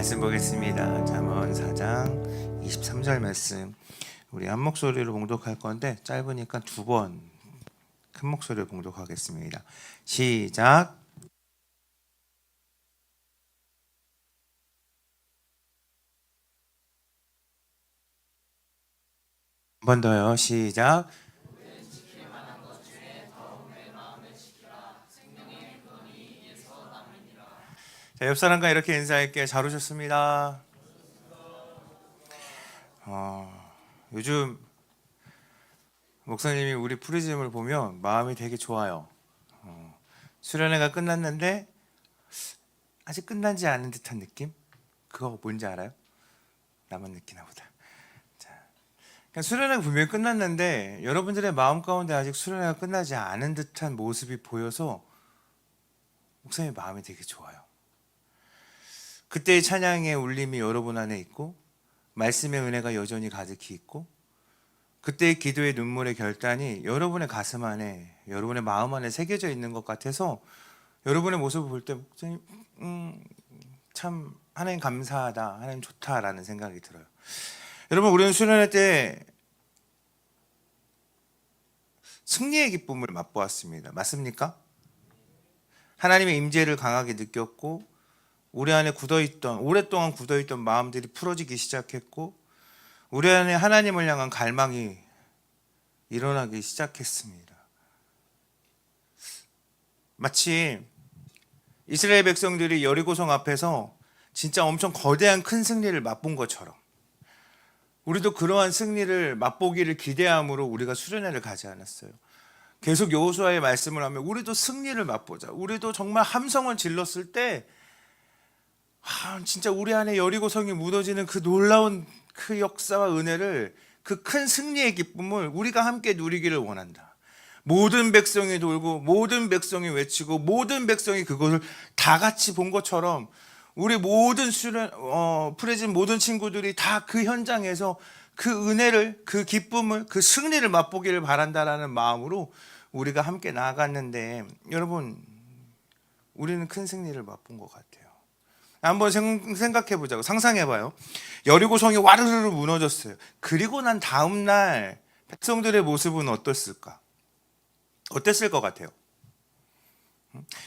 말씀 보겠습니다. 잠언 4장 23절 말씀. 우리 한 목소리로 봉독할 건데 짧으니까 두 번 큰 목소리로 봉독하겠습니다. 시작. 한 번 더요. 시작. 자, 옆 사람과 이렇게 인사할게요. 잘 오셨습니다. 요즘 목사님이 우리 프리즘을 보면 마음이 되게 좋아요. 수련회가 끝났는데 아직 끝나지 않은 듯한 느낌? 그거 뭔지 알아요? 나만 느끼나 보다. 자, 그러니까 수련회가 분명히 끝났는데 여러분들의 마음 가운데 아직 수련회가 끝나지 않은 듯한 모습이 보여서 목사님의 마음이 되게 좋아요. 그때의 찬양의 울림이 여러분 안에 있고 말씀의 은혜가 여전히 가득히 있고 그때의 기도의 눈물의 결단이 여러분의 가슴 안에, 여러분의 마음 안에 새겨져 있는 것 같아서 여러분의 모습을 볼 때 목사님 참 하나님 감사하다, 하나님 좋다라는 생각이 들어요. 여러분, 우리는 수련회 때 승리의 기쁨을 맛보았습니다. 맞습니까? 하나님의 임재를 강하게 느꼈고 우리 안에 굳어있던, 오랫동안 굳어있던 마음들이 풀어지기 시작했고 우리 안에 하나님을 향한 갈망이 일어나기 시작했습니다. 마치 이스라엘 백성들이 여리고성 앞에서 진짜 엄청 거대한 큰 승리를 맛본 것처럼 우리도 그러한 승리를 맛보기를 기대함으로 우리가 수련회를 가지 않았어요. 계속 여호수아의 말씀을 하면 우리도 승리를 맛보자. 우리도 정말 함성을 질렀을 때 진짜 우리 안에 여리고성이 무너지는 그 놀라운 그 역사와 은혜를, 그 큰 승리의 기쁨을 우리가 함께 누리기를 원한다. 모든 백성이 돌고 모든 백성이 외치고 모든 백성이 그것을 다 같이 본 것처럼 우리 모든 프레진 모든 친구들이 다 그 현장에서 그 은혜를, 그 기쁨을, 그 승리를 맛보기를 바란다라는 마음으로 우리가 함께 나아갔는데 여러분, 우리는 큰 승리를 맛본 것 같아요. 한번 생각해 보자고. 상상해 봐요. 여리고성이 와르르르 무너졌어요. 그리고 난 다음 날 백성들의 모습은 어땠을까? 어땠을 것 같아요?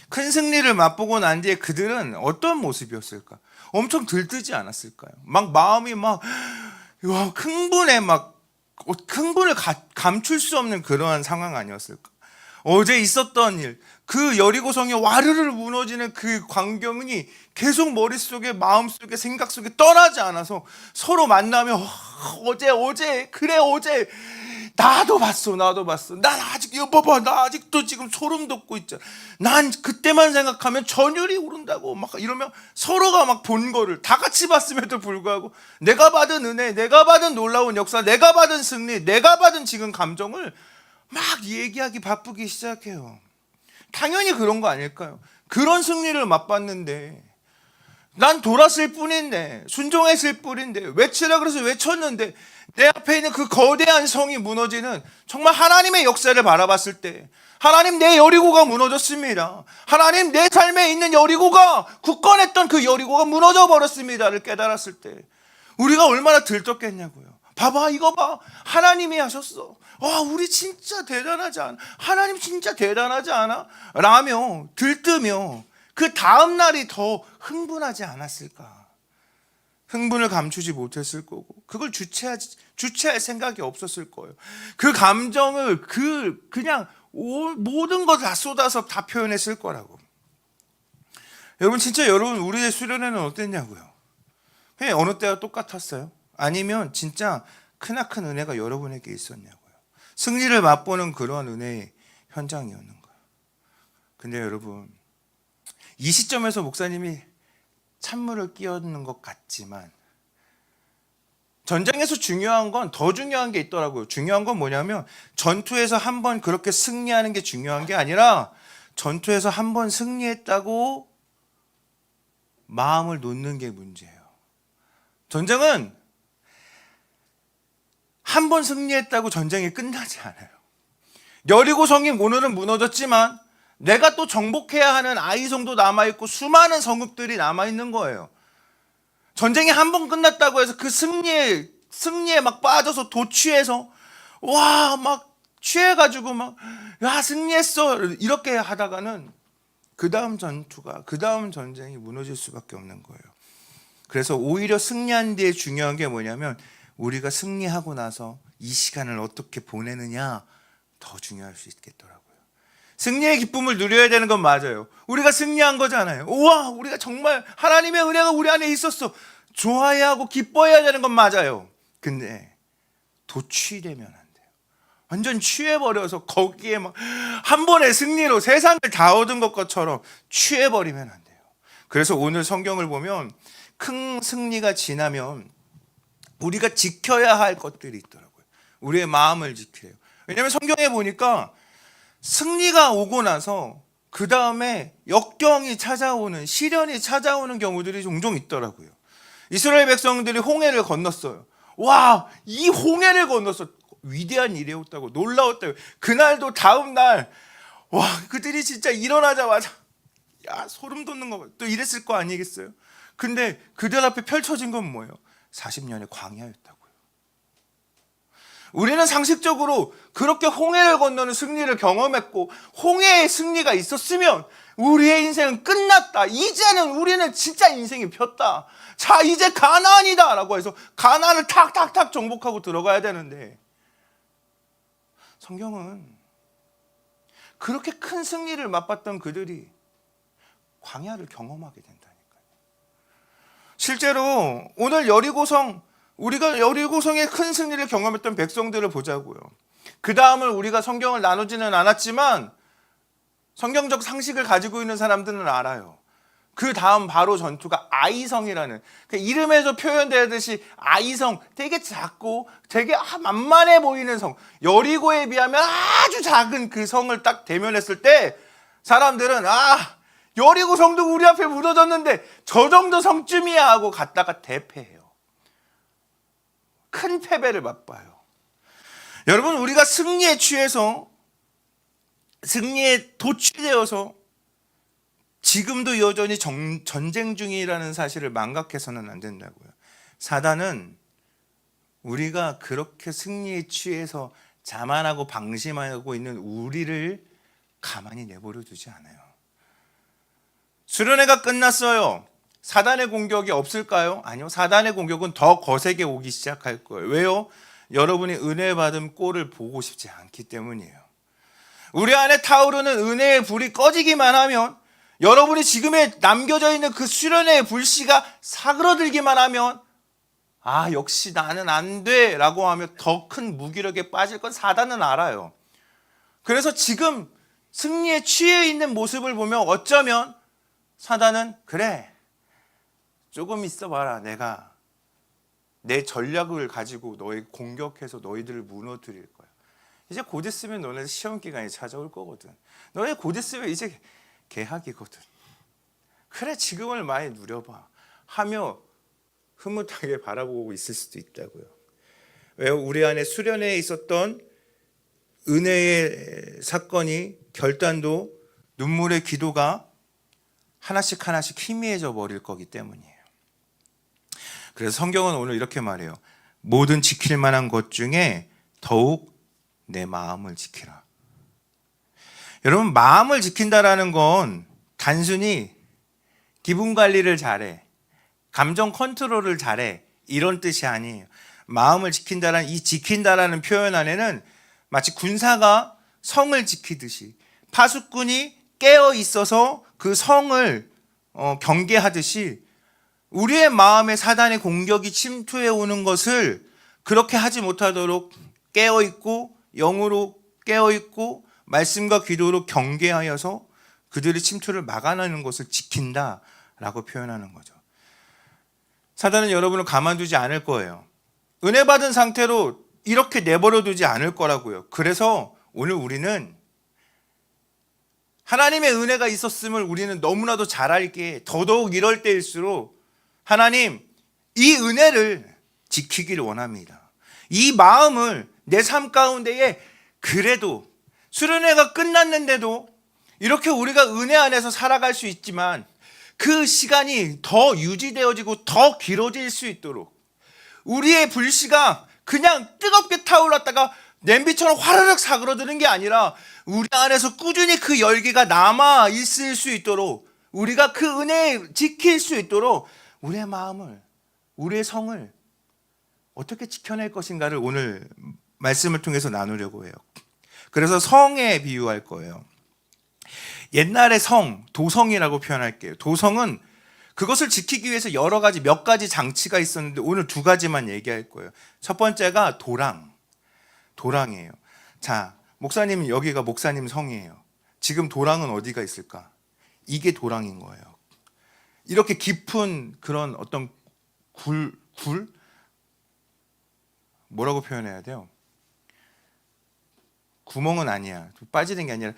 큰 승리를 맛보고 난 뒤에 그들은 어떤 모습이었을까? 엄청 들뜨지 않았을까요? 막 마음이 막 흥분해, 막 흥분을 감출 수 없는 그러한 상황 아니었을까? 어제 있었던 일, 그 여리고성이 와르르 무너지는 그 광경이 계속 머릿속에, 마음속에, 생각 속에 떠나지 않아서 서로 만나면 어제 그래 어제 나도 봤어. 난 아직 이거 봐봐, 나 아직도 지금 소름 돋고 있잖아. 난 그때만 생각하면 전율이 오른다고 막 이러면 서로가 막 본 거를 다 같이 봤음에도 불구하고 내가 받은 은혜, 내가 받은 놀라운 역사, 내가 받은 승리, 내가 받은 지금 감정을 막 얘기하기 바쁘기 시작해요. 당연히 그런 거 아닐까요? 그런 승리를 맛봤는데 난 돌았을 뿐인데, 순종했을 뿐인데, 외치라 그래서 외쳤는데 내 앞에 있는 그 거대한 성이 무너지는, 정말 하나님의 역사를 바라봤을 때 하나님, 내 여리고가 무너졌습니다. 하나님, 내 삶에 있는 여리고가, 굳건했던 그 여리고가 무너져 버렸습니다를 깨달았을 때 우리가 얼마나 들떴겠냐고요. 봐봐, 이거 봐, 하나님이 하셨어. 우리 진짜 대단하지 않아? 하나님 진짜 대단하지 않아? 라며 들뜨며 그 다음 날이 더 흥분하지 않았을까? 흥분을 감추지 못했을 거고 그걸 주체할 생각이 없었을 거예요. 그 감정을 그냥 모든 걸 다 쏟아서 다 표현했을 거라고. 여러분, 진짜 여러분, 우리의 수련회는 어땠냐고요? 그냥 어느 때와 똑같았어요? 아니면 진짜 크나큰 은혜가 여러분에게 있었냐고요? 승리를 맛보는 그런 은혜의 현장이었는 거예요. 근데 여러분, 이 시점에서 목사님이 찬물을 끼얹는 것 같지만 전쟁에서 중요한 건 더 중요한 게 있더라고요. 중요한 건 뭐냐면 전투에서 한번 그렇게 승리하는 게 중요한 게 아니라 전투에서 한번 승리했다고 마음을 놓는 게 문제예요. 전쟁은 한 번 승리했다고 전쟁이 끝나지 않아요. 여리고성이 오늘은 무너졌지만 내가 또 정복해야 하는 아이성도 남아있고 수많은 성읍들이 남아있는 거예요. 전쟁이 한 번 끝났다고 해서 그 승리에 막 빠져서 도취해서 와, 막 취해가지고 막 야, 승리했어 이렇게 하다가는 그 다음 전쟁이 무너질 수밖에 없는 거예요. 그래서 오히려 승리한 뒤에 중요한 게 뭐냐면 우리가 승리하고 나서 이 시간을 어떻게 보내느냐 더 중요할 수 있겠더라고요. 승리의 기쁨을 누려야 되는 건 맞아요. 우리가 승리한 거잖아요. 우와, 우리가 정말 하나님의 은혜가 우리 안에 있었어. 좋아해야 하고 기뻐해야 되는 건 맞아요. 근데 도취되면 안 돼요. 완전 취해버려서 거기에 막 한 번의 승리로 세상을 다 얻은 것처럼 취해버리면 안 돼요. 그래서 오늘 성경을 보면 큰 승리가 지나면 우리가 지켜야 할 것들이 있더라고요. 우리의 마음을 지켜요. 왜냐하면 성경에 보니까 승리가 오고 나서 그 다음에 역경이 찾아오는, 시련이 찾아오는 경우들이 종종 있더라고요. 이스라엘 백성들이 홍해를 건넜어요. 와, 이 홍해를 건넜어. 위대한 일이었다고, 놀라웠다고. 그날도 다음 날, 와, 그들이 진짜 일어나자마자 야, 소름 돋는 거, 또 이랬을 거 아니겠어요? 근데 그들 앞에 펼쳐진 건 뭐예요? 40년의 광야였다고요. 우리는 상식적으로 그렇게 홍해를 건너는 승리를 경험했고 홍해의 승리가 있었으면 우리의 인생은 끝났다. 이제는 우리는 진짜 인생이 폈다. 자, 이제 가나안이다 라고 해서 가나안을 탁탁탁 정복하고 들어가야 되는데 성경은 그렇게 큰 승리를 맛봤던 그들이 광야를 경험하게 된다니까요. 실제로 오늘 우리가 여리고성의 큰 승리를 경험했던 백성들을 보자고요. 그 다음을 우리가 성경을 나누지는 않았지만 성경적 상식을 가지고 있는 사람들은 알아요. 그 다음 바로 전투가 아이성이라는, 그 이름에서 표현되듯이 아이성, 되게 작고 되게 만만해 보이는 성, 여리고에 비하면 아주 작은 그 성을 딱 대면했을 때 사람들은 여리고 성도 우리 앞에 무너졌는데 저 정도 성쯤이야 하고 갔다가 대패해요. 큰 패배를 맛봐요. 여러분, 우리가 승리에 취해서, 승리에 도취되어서 지금도 여전히 전쟁 중이라는 사실을 망각해서는 안 된다고요. 사단은 우리가 그렇게 승리에 취해서 자만하고 방심하고 있는 우리를 가만히 내버려 두지 않아요. 수련회가 끝났어요. 사단의 공격이 없을까요? 아니요. 사단의 공격은 더 거세게 오기 시작할 거예요. 왜요? 여러분이 은혜 받은 꼴을 보고 싶지 않기 때문이에요. 우리 안에 타오르는 은혜의 불이 꺼지기만 하면, 여러분이 지금에 남겨져 있는 그 수련회의 불씨가 사그러들기만 하면 역시 나는 안 돼 라고 하며 더 큰 무기력에 빠질 건 사단은 알아요. 그래서 지금 승리에 취해 있는 모습을 보면 어쩌면 사단은 그래, 조금 있어봐라, 내가 내 전략을 가지고 너희 공격해서 너희들을 무너뜨릴 거야. 이제 곧 있으면 너네 시험 기간이 찾아올 거거든. 너네 곧 있으면 이제 개학이거든. 그래, 지금을 많이 누려봐 하며 흐뭇하게 바라보고 있을 수도 있다고요. 왜요? 우리 안에 수련회에 있었던 은혜의 사건이, 결단도, 눈물의 기도가 하나씩 희미해져 버릴 거기 때문이에요. 그래서 성경은 오늘 이렇게 말해요. 모든 지킬 만한 것 중에 더욱 내 마음을 지키라. 여러분, 마음을 지킨다라는 건 단순히 기분 관리를 잘해, 감정 컨트롤을 잘해, 이런 뜻이 아니에요. 마음을 지킨다라는, 이 지킨다라는 표현 안에는 마치 군사가 성을 지키듯이, 파수꾼이 깨어 있어서 그 성을 경계하듯이 우리의 마음에 사단의 공격이 침투해 오는 것을 그렇게 하지 못하도록 깨어 있고, 영으로 깨어 있고 말씀과 기도로 경계하여서 그들의 침투를 막아내는 것을 지킨다라고 표현하는 거죠. 사단은 여러분을 가만두지 않을 거예요. 은혜 받은 상태로 이렇게 내버려 두지 않을 거라고요. 그래서 오늘 우리는 하나님의 은혜가 있었음을 우리는 너무나도 잘 알기에, 더더욱 이럴 때일수록 하나님, 이 은혜를 지키기를 원합니다. 이 마음을 내 삶 가운데에, 그래도 수련회가 끝났는데도 이렇게 우리가 은혜 안에서 살아갈 수 있지만 그 시간이 더 유지되어지고 더 길어질 수 있도록 우리의 불씨가 그냥 뜨겁게 타올랐다가 냄비처럼 화르륵 사그러드는 게 아니라 우리 안에서 꾸준히 그 열기가 남아 있을 수 있도록 우리가 그 은혜에 지킬 수 있도록 우리의 마음을, 우리의 성을 어떻게 지켜낼 것인가를 오늘 말씀을 통해서 나누려고 해요. 그래서 성에 비유할 거예요. 옛날에 성, 도성이라고 표현할게요. 도성은 그것을 지키기 위해서 여러 가지, 몇 가지 장치가 있었는데 오늘 두 가지만 얘기할 거예요. 첫 번째가 도랑이에요. 자, 목사님, 여기가 목사님 성이에요. 지금 도랑은 어디가 있을까? 이게 도랑인 거예요. 이렇게 깊은 그런 어떤 굴? 뭐라고 표현해야 돼요? 구멍은 아니야. 빠지는 게 아니라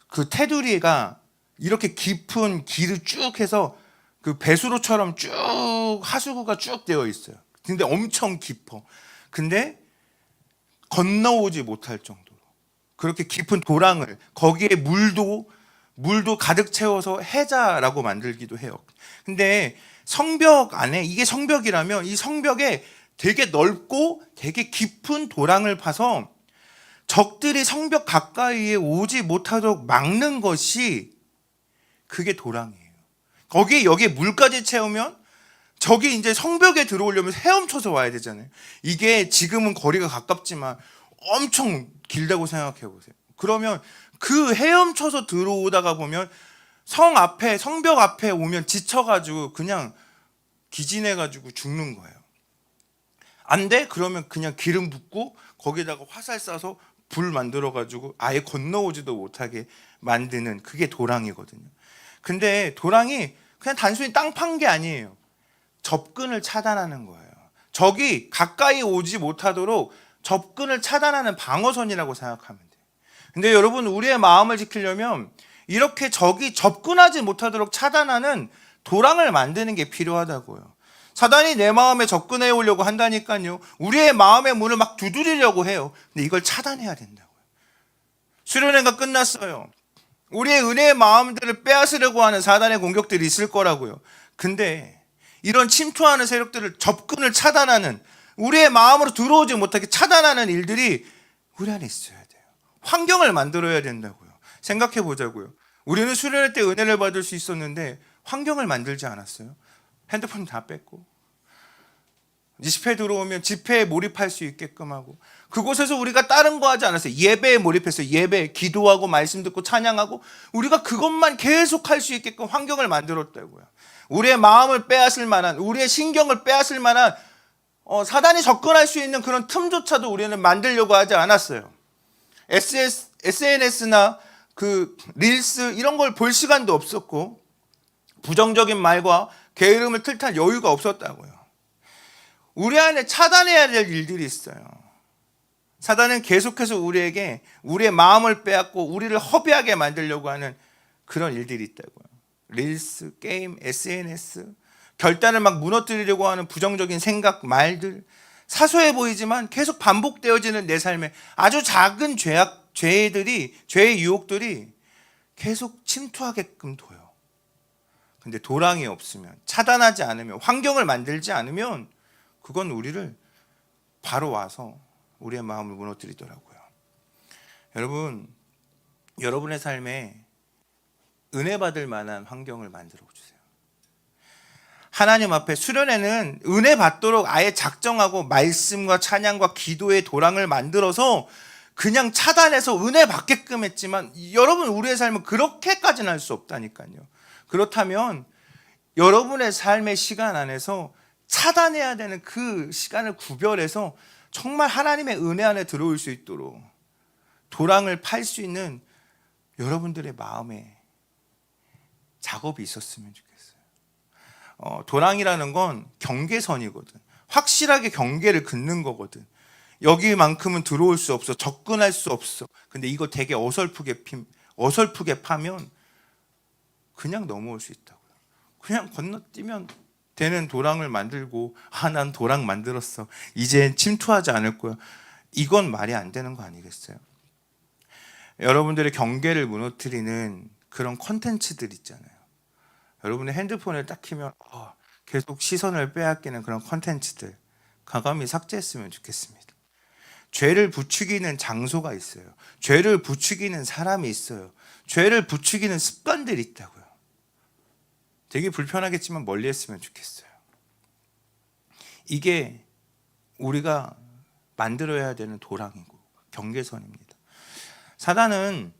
그 테두리가 이렇게 깊은 길을 쭉 해서 그 배수로처럼 쭉 하수구가 쭉 되어 있어요. 근데 엄청 깊어. 근데 건너오지 못할 정도로 그렇게 깊은 도랑을 거기에 물도 가득 채워서 해자라고 만들기도 해요. 근데 성벽 안에 이게 성벽이라면 이 성벽에 되게 넓고 되게 깊은 도랑을 파서 적들이 성벽 가까이에 오지 못하도록 막는 것이 그게 도랑이에요. 여기에 물까지 채우면 저기 이제 성벽에 들어오려면 헤엄쳐서 와야 되잖아요. 이게 지금은 거리가 가깝지만 엄청 길다고 생각해 보세요. 그러면 그 헤엄쳐서 들어오다가 보면 성벽 앞에 오면 지쳐가지고 그냥 기진해가지고 죽는 거예요. 안 돼? 그러면 그냥 기름 붓고 거기다가 화살 쏴서 불 만들어가지고 아예 건너오지도 못하게 만드는 그게 도랑이거든요. 근데 도랑이 그냥 단순히 땅 판 게 아니에요. 접근을 차단하는 거예요. 적이 가까이 오지 못하도록 접근을 차단하는 방어선이라고 생각하면 돼요. 근데 여러분, 우리의 마음을 지키려면 이렇게 적이 접근하지 못하도록 차단하는 도랑을 만드는 게 필요하다고요. 사단이 내 마음에 접근해 오려고 한다니까요. 우리의 마음의 문을 막 두드리려고 해요. 근데 이걸 차단해야 된다고요. 수련회가 끝났어요. 우리의 은혜의 마음들을 빼앗으려고 하는 사단의 공격들이 있을 거라고요. 근데 이런 침투하는 세력들을 접근을 차단하는, 우리의 마음으로 들어오지 못하게 차단하는 일들이 우리 안에 있어야 돼요. 환경을 만들어야 된다고요. 생각해 보자고요. 우리는 수련회 때 은혜를 받을 수 있었는데 환경을 만들지 않았어요? 핸드폰 다 뺐고 집회 들어오면 집회에 몰입할 수 있게끔 하고, 그곳에서 우리가 다른 거 하지 않았어요. 예배에 몰입했어요. 예배, 기도하고 말씀 듣고 찬양하고 우리가 그것만 계속 할 수 있게끔 환경을 만들었다고요. 우리의 마음을 빼앗을 만한, 우리의 신경을 빼앗을 만한 사단이 접근할 수 있는 그런 틈조차도 우리는 만들려고 하지 않았어요. SNS나 그 릴스 이런 걸 볼 시간도 없었고 부정적인 말과 게으름을 틀탈 여유가 없었다고요. 우리 안에 차단해야 될 일들이 있어요. 사단은 계속해서 우리에게 우리의 마음을 빼앗고 우리를 허비하게 만들려고 하는 그런 일들이 있다고요. 릴스, 게임, SNS, 결단을 막 무너뜨리려고 하는 부정적인 생각, 말들, 사소해 보이지만 계속 반복되어지는 내 삶에 아주 작은 죄의 유혹들이 계속 침투하게끔 둬요. 근데 도랑이 없으면, 차단하지 않으면, 환경을 만들지 않으면 그건 우리를 바로 와서 우리의 마음을 무너뜨리더라고요. 여러분, 여러분의 삶에 은혜 받을 만한 환경을 만들어 주세요. 하나님 앞에 수련회는 은혜 받도록 아예 작정하고 말씀과 찬양과 기도의 도랑을 만들어서 그냥 차단해서 은혜 받게끔 했지만, 여러분, 우리의 삶은 그렇게까지는 할 수 없다니까요. 그렇다면 여러분의 삶의 시간 안에서 차단해야 되는 그 시간을 구별해서 정말 하나님의 은혜 안에 들어올 수 있도록 도랑을 팔 수 있는 여러분들의 마음에 작업이 있었으면 좋겠어요. 도랑이라는 건 경계선이거든. 확실하게 경계를 긋는 거거든. 여기만큼은 들어올 수 없어. 접근할 수 없어. 근데 이거 되게 어설프게 파면 그냥 넘어올 수 있다고요. 그냥 건너뛰면 되는 도랑을 만들고, 난 도랑 만들었어, 이제 침투하지 않을 거야. 이건 말이 안 되는 거 아니겠어요? 여러분들의 경계를 무너뜨리는 그런 콘텐츠들 있잖아요. 여러분의 핸드폰을 딱 키면 계속 시선을 빼앗기는 그런 컨텐츠들 과감히 삭제했으면 좋겠습니다. 죄를 부추기는 장소가 있어요. 죄를 부추기는 사람이 있어요. 죄를 부추기는 습관들이 있다고요. 되게 불편하겠지만 멀리 했으면 좋겠어요. 이게 우리가 만들어야 되는 도랑이고 경계선입니다. 사단은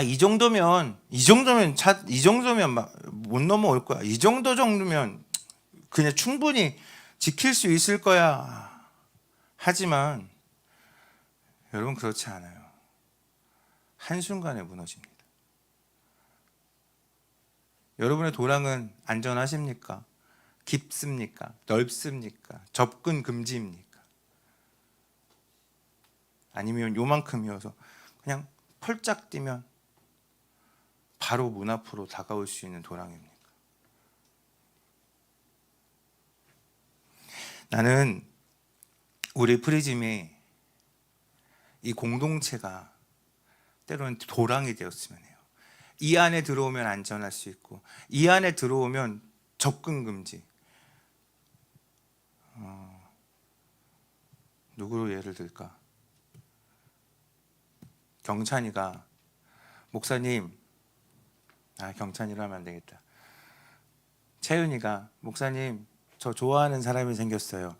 이 정도면 못 넘어올 거야. 이 정도면 그냥 충분히 지킬 수 있을 거야. 하지만 여러분 그렇지 않아요. 한순간에 무너집니다. 여러분의 도랑은 안전하십니까? 깊습니까? 넓습니까? 접근 금지입니까? 아니면 요만큼이어서 그냥 펄짝 뛰면 바로 문 앞으로 다가올 수 있는 도랑입니까? 나는 우리 프리즘이 이 공동체가 때로는 도랑이 되었으면 해요. 이 안에 들어오면 안전할 수 있고 이 안에 들어오면 접근 금지. 누구로 예를 들까? 경찬이가 목사님, 경찬이로 하면 안 되겠다. 채윤이가 목사님, 저 좋아하는 사람이 생겼어요.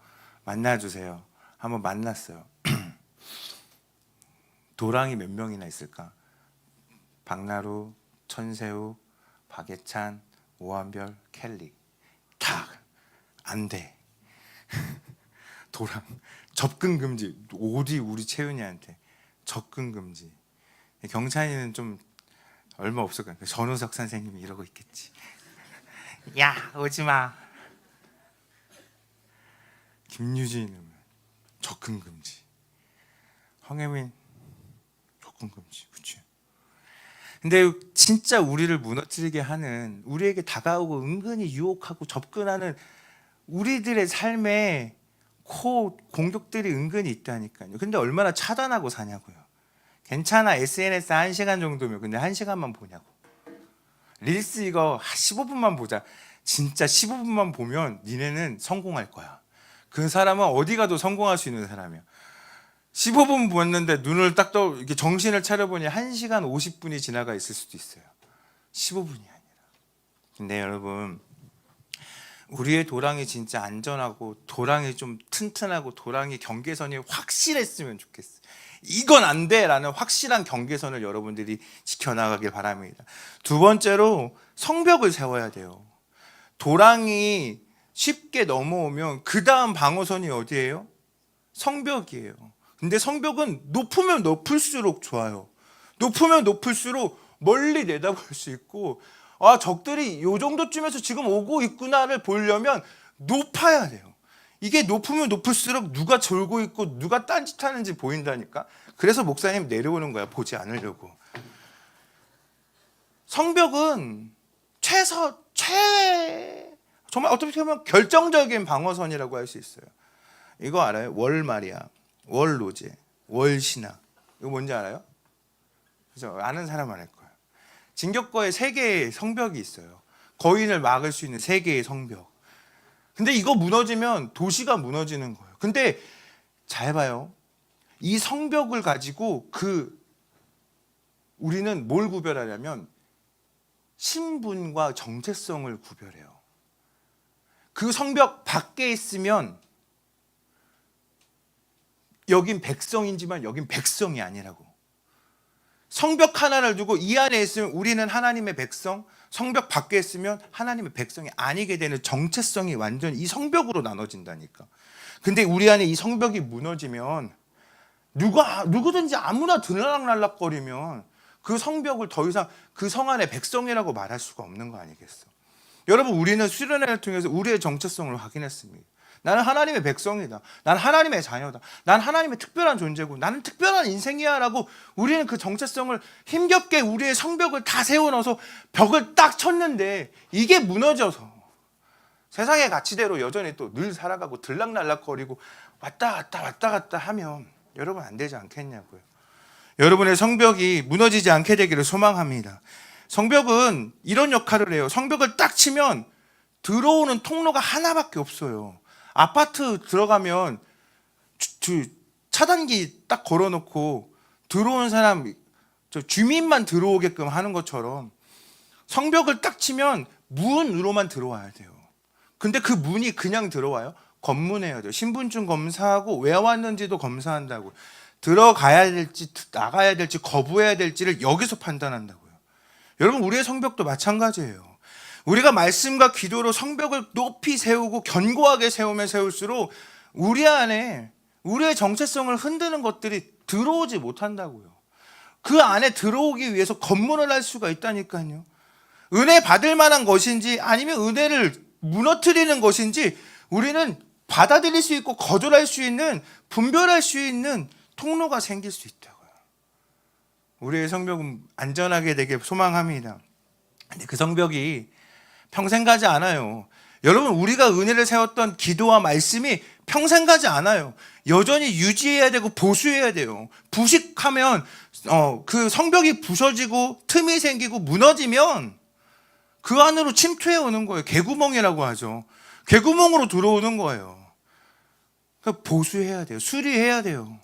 만나주세요. 한번 만났어요. 도랑이 몇 명이나 있을까? 박나루, 천세우, 박예찬, 오한별, 켈리. 다 안 돼. 도랑. 접근 금지. 어디 우리 채윤이한테 접근 금지. 경찬이는 좀 얼마 없을 거야. 전우석 선생님이 이러고 있겠지. 야, 오지 마. 김유진은 접근 금지. 황혜민 접근 금지. 그렇지. 근데 진짜 우리를 무너뜨리게 하는, 우리에게 다가오고 은근히 유혹하고 접근하는 우리들의 삶에 공격들이 은근히 있다니까요. 근데 얼마나 차단하고 사냐고요. 괜찮아, SNS 1시간 정도면. 근데 1시간만 보냐고. 릴스 이거 15분만 보자. 진짜 15분만 보면 니네는 성공할 거야. 그 사람은 어디 가도 성공할 수 있는 사람이야. 15분 봤는데 눈을 딱 떠 이렇게 정신을 차려보니 1시간 50분이 지나가 있을 수도 있어요. 15분이 아니라. 근데 여러분, 우리의 도랑이 진짜 안전하고 도랑이 좀 튼튼하고 도랑이 경계선이 확실했으면 좋겠어요. 이건 안 돼라는 확실한 경계선을 여러분들이 지켜나가길 바랍니다. 두 번째로 성벽을 세워야 돼요. 도랑이 쉽게 넘어오면 그 다음 방어선이 어디예요? 성벽이에요. 근데 성벽은 높으면 높을수록 좋아요. 높으면 높을수록 멀리 내다볼 수 있고, 적들이 이 정도쯤에서 지금 오고 있구나를 보려면 높아야 돼요. 이게 높으면 높을수록 누가 졸고 있고 누가 딴짓하는지 보인다니까. 그래서 목사님 내려오는 거야, 보지 않으려고. 성벽은 정말 어떻게 보면 결정적인 방어선이라고 할 수 있어요. 이거 알아요? 월마리아, 월로제, 월신학. 이거 뭔지 알아요? 그죠? 아는 사람만 알 거예요. 진격거에 3개의 성벽이 있어요. 거인을 막을 수 있는 3개의 성벽. 근데 이거 무너지면 도시가 무너지는 거예요. 근데 잘 봐요. 이 성벽을 가지고 우리는 뭘 구별하냐면 신분과 정체성을 구별해요. 그 성벽 밖에 있으면 여긴 백성이지만 여긴 백성이 아니라고. 성벽 하나를 두고 이 안에 있으면 우리는 하나님의 백성, 성벽 밖에 있으면 하나님의 백성이 아니게 되는 정체성이 완전히 이 성벽으로 나눠진다니까. 근데 우리 안에 이 성벽이 무너지면 누구든지 아무나 들락날락거리면 그 성벽을 더 이상 그 성 안의 백성이라고 말할 수가 없는 거 아니겠어. 여러분, 우리는 수련회를 통해서 우리의 정체성을 확인했습니다. 나는 하나님의 백성이다. 나는 하나님의 자녀다. 나는 하나님의 특별한 존재고 나는 특별한 인생이야 라고 우리는 그 정체성을 힘겹게 우리의 성벽을 다 세워넣어서 벽을 딱 쳤는데 이게 무너져서 세상의 가치대로 여전히 또 늘 살아가고 들락날락거리고 왔다 갔다 하면 여러분 안 되지 않겠냐고요. 여러분의 성벽이 무너지지 않게 되기를 소망합니다. 성벽은 이런 역할을 해요. 성벽을 딱 치면 들어오는 통로가 하나밖에 없어요. 아파트 들어가면 차단기 딱 걸어놓고 들어오는 사람, 주민만 들어오게끔 하는 것처럼 성벽을 딱 치면 문으로만 들어와야 돼요. 근데 그 문이 그냥 들어와요? 검문해야 돼요. 신분증 검사하고 왜 왔는지도 검사한다고. 들어가야 될지 나가야 될지 거부해야 될지를 여기서 판단한다고요. 여러분, 우리의 성벽도 마찬가지예요. 우리가 말씀과 기도로 성벽을 높이 세우고 견고하게 세우면 세울수록 우리 안에 우리의 정체성을 흔드는 것들이 들어오지 못한다고요. 그 안에 들어오기 위해서 검문을 할 수가 있다니까요. 은혜 받을 만한 것인지 아니면 은혜를 무너뜨리는 것인지 우리는 받아들일 수 있고 거절할 수 있는, 분별할 수 있는 통로가 생길 수 있다고요. 우리의 성벽은 안전하게 되길 소망합니다. 근데 그 성벽이 평생 가지 않아요. 여러분, 우리가 은혜를 세웠던 기도와 말씀이 평생 가지 않아요. 여전히 유지해야 되고 보수해야 돼요. 부식하면 그 성벽이 부서지고 틈이 생기고 무너지면 그 안으로 침투해 오는 거예요. 개구멍이라고 하죠. 개구멍으로 들어오는 거예요. 그러니까 보수해야 돼요. 수리해야 돼요.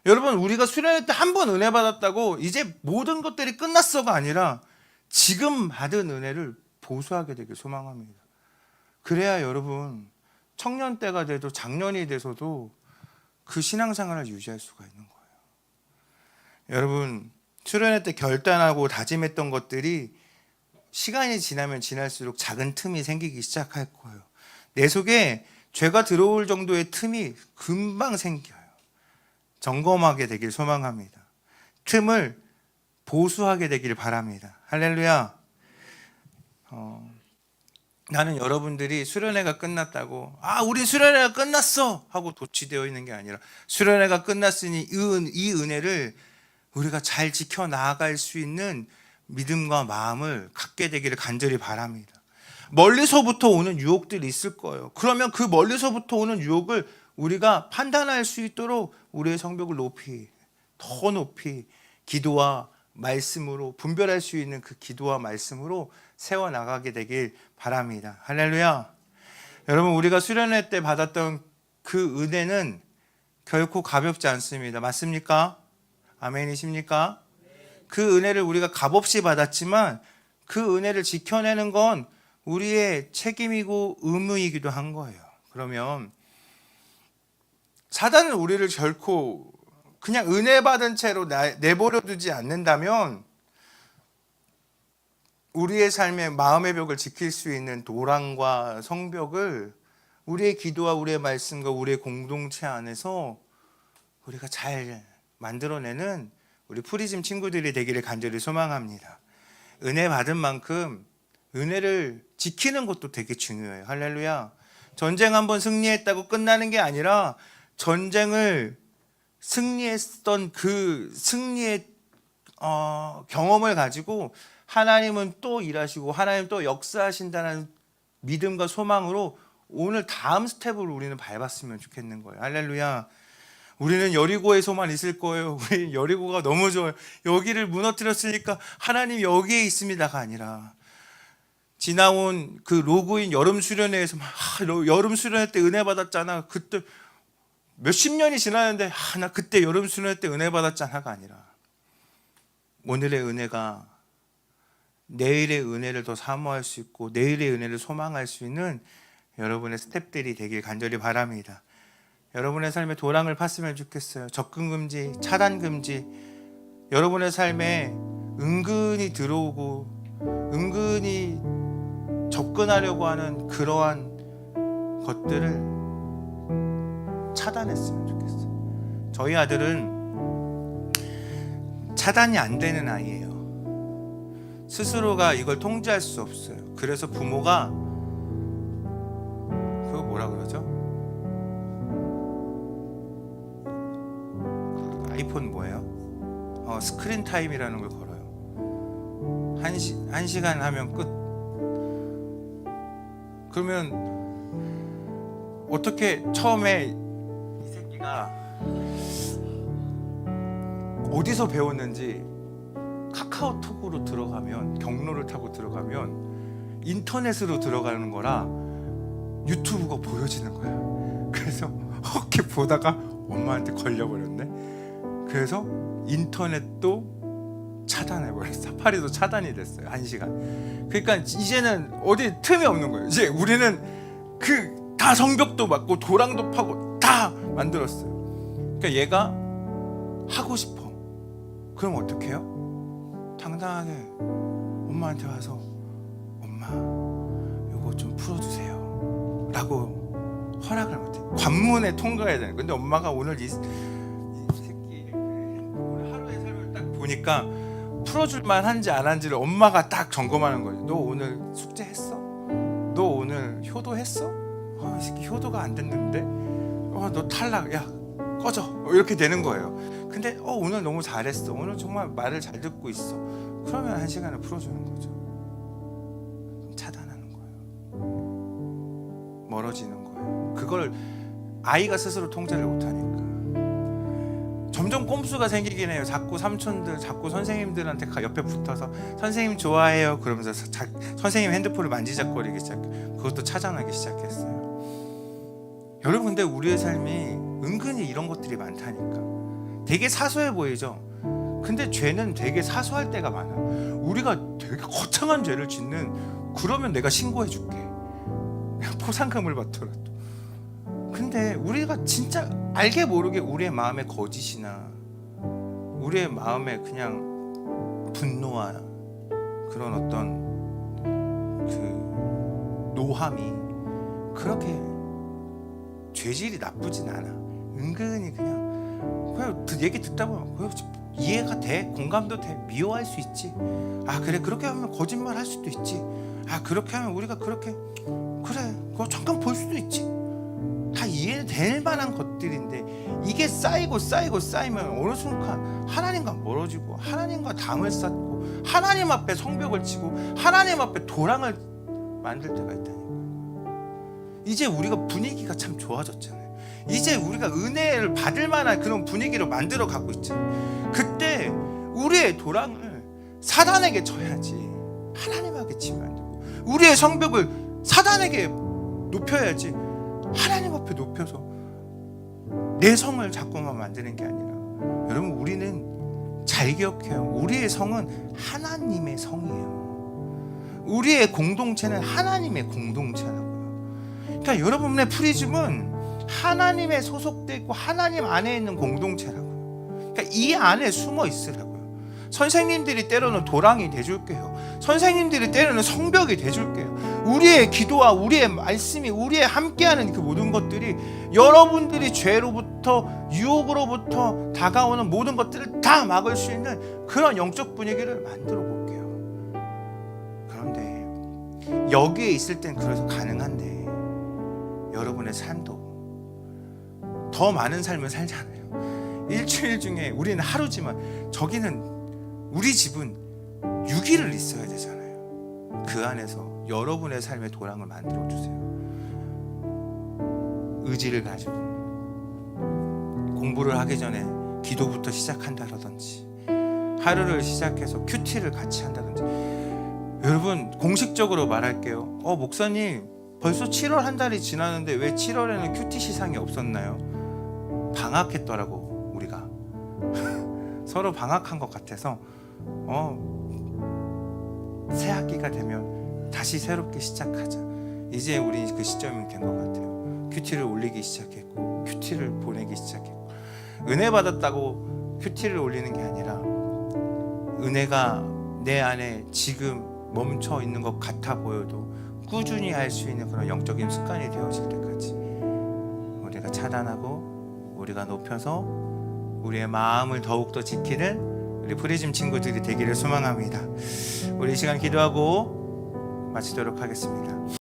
여러분, 우리가 수련회 때 한 번 은혜 받았다고 이제 모든 것들이 끝났어가 아니라 지금 받은 은혜를 보수하게 되길 소망합니다. 그래야 여러분, 청년 때가 돼도 작년이 돼서도 그 신앙생활을 유지할 수가 있는 거예요. 여러분, 수련회 때 결단하고 다짐했던 것들이 시간이 지나면 지날수록 작은 틈이 생기기 시작할 거예요. 내 속에 죄가 들어올 정도의 틈이 금방 생겨요. 점검하게 되길 소망합니다. 틈을 보수하게 되길 바랍니다. 할렐루야. 나는 여러분들이 수련회가 끝났다고 우리 수련회가 끝났어 하고 도취되어 있는 게 아니라 수련회가 끝났으니 이 은혜를 우리가 잘 지켜나갈 수 있는 믿음과 마음을 갖게 되기를 간절히 바랍니다. 멀리서부터 오는 유혹들이 있을 거예요. 그러면 그 멀리서부터 오는 유혹을 우리가 판단할 수 있도록 우리의 성벽을 더 높이 기도와 말씀으로 분별할 수 있는 그 기도와 말씀으로 세워나가게 되길 바랍니다. 할렐루야. 여러분, 우리가 수련회 때 받았던 그 은혜는 결코 가볍지 않습니다. 맞습니까? 아멘이십니까? 그 은혜를 우리가 값없이 받았지만 그 은혜를 지켜내는 건 우리의 책임이고 의무이기도 한 거예요. 그러면 사단은 우리를 결코 그냥 은혜 받은 채로 내버려 두지 않는다면 우리의 삶의 마음의 벽을 지킬 수 있는 도랑과 성벽을 우리의 기도와 우리의 말씀과 우리의 공동체 안에서 우리가 잘 만들어내는 우리 프리즘 친구들이 되기를 간절히 소망합니다. 은혜 받은 만큼 은혜를 지키는 것도 되게 중요해요. 할렐루야. 전쟁 한번 승리했다고 끝나는 게 아니라 전쟁을 승리했던 그 승리의 경험을 가지고 하나님은 또 일하시고 하나님 또 역사하신다는 믿음과 소망으로 오늘 다음 스텝을 우리는 밟았으면 좋겠는 거예요. 할렐루야. 우리는 여리고에서만 있을 거예요. 우리 여리고가 너무 좋아요. 여기를 무너뜨렸으니까 하나님 여기에 있습니다가 아니라 지나온 그 로그인 여름 수련회에서 여름 수련회 때 은혜 받았잖아. 그때 몇십 년이 지났는데 나 그때 여름 수련회 때 은혜 받았잖아가 아니라 오늘의 은혜가 내일의 은혜를 더 사모할 수 있고 내일의 은혜를 소망할 수 있는 여러분의 스텝들이 되길 간절히 바랍니다. 여러분의 삶에 도랑을 팠으면 좋겠어요. 접근 금지, 차단 금지. 여러분의 삶에 은근히 들어오고 은근히 접근하려고 하는 그러한 것들을 차단했으면 좋겠어요. 저희 아들은 차단이 안 되는 아이예요. 스스로가 이걸 통제할 수 없어요. 그래서 부모가 그거 뭐라 그러죠? 아이폰 뭐예요? 스크린 타임이라는 걸 걸어요. 한 시간 하면 끝. 그러면 어떻게 처음에 이 새끼가 어디서 배웠는지 카카오톡으로 들어가면, 경로를 타고 들어가면 인터넷으로 들어가는 거라 유튜브가 보여지는 거야. 그래서 이렇게 보다가 엄마한테 걸려버렸네. 그래서 인터넷도 차단해버렸어. 사파리도 차단이 됐어요. 1시간. 그러니까 이제는 어디 틈이 없는 거예요. 이제 우리는 다 성벽도 맞고 도랑도 파고 다 만들었어요. 그러니까 얘가 하고 싶어. 그럼 어떻게 해요? 당당하게 엄마한테 와서 엄마 요거 좀 풀어주세요 라고 허락을 못해. 관문에 통과해야 되는. 근데 엄마가 오늘 이 새끼 오늘 하루의 삶을 딱 보니까 풀어줄만 한지 안 한지를 엄마가 딱 점검하는 거예요. 너 오늘 숙제했어? 너 오늘 효도했어? 이 새끼 효도가 안 됐는데? 너 탈락. 야 꺼져. 이렇게 되는 거예요. 근데 오늘 너무 잘했어. 오늘 정말 말을 잘 듣고 있어. 그러면 1시간을 풀어주는 거죠. 차단하는 거예요. 멀어지는 거예요. 그걸 아이가 스스로 통제를 못하니까 점점 꼼수가 생기긴 해요. 자꾸 삼촌들, 자꾸 선생님들한테 옆에 붙어서 선생님 좋아해요 그러면서 선생님 핸드폰을 만지작거리기 시작해요. 그것도 차단하기 시작했어요. 여러분, 근데 우리의 삶이 은근히 이런 것들이 많다니까. 되게 사소해 보이죠? 근데 죄는 되게 사소할 때가 많아. 우리가 되게 거창한 죄를 짓는, 그러면 내가 신고해 줄게. 포상금을 받더라도. 근데 우리가 진짜 알게 모르게 우리의 마음의 거짓이나 우리의 마음의 그냥 분노와 그런 어떤 노함이 그렇게 죄질이 나쁘진 않아. 은근히 그냥 얘기 듣다 보면 이해가 돼, 공감도 돼, 미워할 수 있지. 그래, 그렇게 하면 거짓말 할 수도 있지. 그렇게 하면 우리가 그렇게 그래, 그거 잠깐 볼 수도 있지. 다 이해될 만한 것들인데 이게 쌓이면 어느 순간 하나님과 멀어지고 하나님과 담을 쌓고 하나님 앞에 성벽을 치고 하나님 앞에 도랑을 만들 때가 있다는 거예요. 이제 우리가 분위기가 참 좋아졌잖아요. 이제 우리가 은혜를 받을 만한 그런 분위기로 만들어 가고 있잖아요. 그때 우리의 도랑을 사단에게 쳐야지 하나님에게 치면 안 되고, 우리의 성벽을 사단에게 높여야지 하나님 앞에 높여서 내 성을 자꾸만 만드는 게 아니라, 여러분, 우리는 잘 기억해요. 우리의 성은 하나님의 성이에요. 우리의 공동체는 하나님의 공동체라고요. 그러니까 여러분의 프리즘은 하나님에 소속되고 하나님 안에 있는 공동체라고요. 그러니까 이 안에 숨어 있으라고요. 선생님들이 때로는 도랑이 돼줄게요. 선생님들이 때로는 성벽이 돼줄게요. 우리의 기도와 우리의 말씀이, 우리의 함께하는 그 모든 것들이 여러분들이 죄로부터 유혹으로부터 다가오는 모든 것들을 다 막을 수 있는 그런 영적 분위기를 만들어 볼게요. 그런데 여기에 있을 땐 그래서 가능한데 여러분의 삶도 더 많은 삶을 살잖아요. 일주일 중에 우리는 하루지만 우리 집은 6일을 있어야 되잖아요. 그 안에서 여러분의 삶의 도랑을 만들어 주세요. 의지를 가지고 공부를 하기 전에 기도부터 시작한다든지, 하루를 시작해서 큐티를 같이 한다든지. 여러분, 공식적으로 말할게요. 목사님, 벌써 7월 한 달이 지났는데 왜 7월에는 큐티 시상이 없었나요? 방학했더라고, 우리가. 서로 방학한 것 같아서 새 학기가 되면 다시 새롭게 시작하자. 이제 우리 그 시점이 된 것 같아요. 큐티를 올리기 시작했고, 큐티를 보내기 시작했고, 은혜 받았다고 큐티를 올리는 게 아니라 은혜가 내 안에 지금 멈춰 있는 것 같아 보여도 꾸준히 할 수 있는 그런 영적인 습관이 되어질 때까지 우리가 차단하고 우리가 높여서 우리의 마음을 더욱더 지키는 우리 프리즘 친구들이 되기를 소망합니다. 우리 이 시간 기도하고 마치도록 하겠습니다.